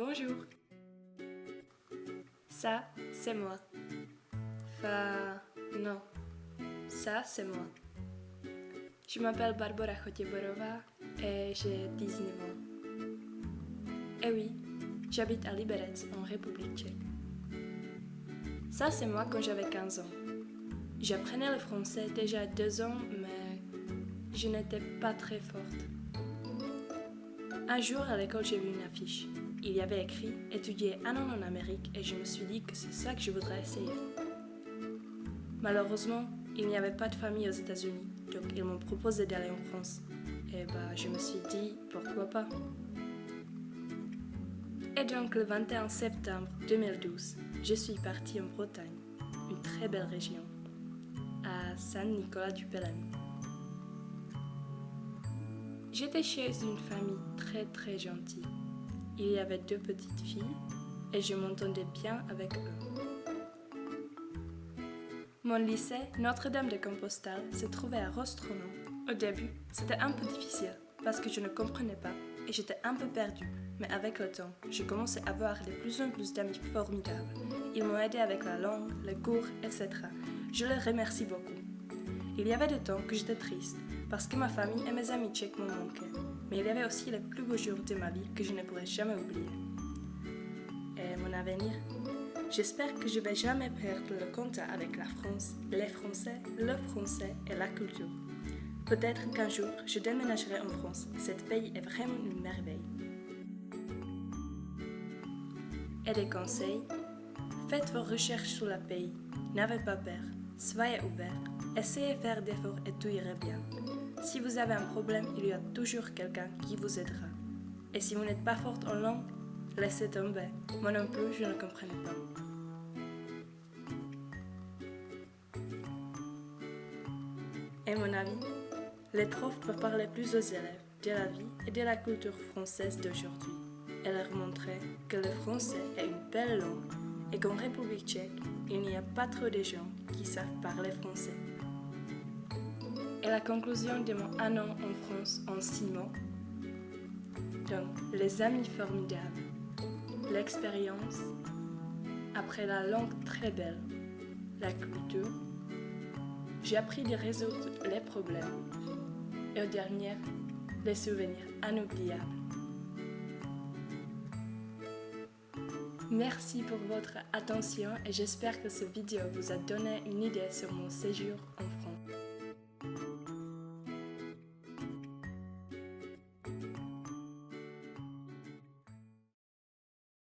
Bonjour. Ça, c'est moi. Enfin, non. Ça, c'est moi. Je m'appelle Barbora Chotěborová et j'ai 19 ans. Et oui, j'habite à Liberec, en République tchèque. Ça, c'est moi quand j'avais 15 ans. J'apprenais le français déjà à 2 ans, mais je n'étais pas très forte. Un jour, à l'école, j'ai vu une affiche. Il y avait écrit « Étudier un an en Amérique » et je me suis dit que c'est ça que je voudrais essayer. Malheureusement, il n'y avait pas de famille aux États-Unis, donc ils m'ont proposé d'aller en France. Et je me suis dit « Pourquoi pas ?» Et donc, le 21 septembre 2012, je suis partie en Bretagne, une très belle région, à Saint-Nicolas-du-Pelem. J'étais chez une famille très très gentille. Il y avait 2 petites filles et je m'entendais bien avec eux. Mon lycée, Notre-Dame de Compostelle, se trouvait à Rostrono. Au début, c'était un peu difficile parce que je ne comprenais pas et j'étais un peu perdue. Mais avec le temps, j'ai commencé à avoir de plus en plus d'amis formidables. Ils m'ont aidé avec la langue, les cours, etc. Je les remercie beaucoup. Il y avait des temps que j'étais triste parce que ma famille et mes amis tchèques m'ont manqué. Mais il y avait aussi les plus beaux jours de ma vie que je ne pourrai jamais oublier. Et mon avenir? J'espère que je ne vais jamais perdre le contact avec la France, les Français, le français et la culture. Peut-être qu'un jour, je déménagerai en France. Cet pays est vraiment une merveille. Et des conseils? Faites vos recherches sur le pays. N'avez pas peur. Soyez ouverts. Essayez de faire d'efforts et tout ira bien. Si vous avez un problème, il y a toujours quelqu'un qui vous aidera. Et si vous n'êtes pas forte en langue, laissez tomber. Moi non plus, je ne comprenais pas. Et mon avis, les profs peuvent parler plus aux élèves de la vie et de la culture française d'aujourd'hui et leur montrer que le français est une belle langue et qu'en République tchèque, il n'y a pas trop de gens qui savent parler français. Et la conclusion de mon 1 an en France en 6 mois. Donc, les amis formidables, l'expérience, après la langue très belle, la culture, j'ai appris de résoudre les problèmes et au dernier, les souvenirs inoubliables. Merci pour votre attention et j'espère que cette vidéo vous a donné une idée sur mon séjour en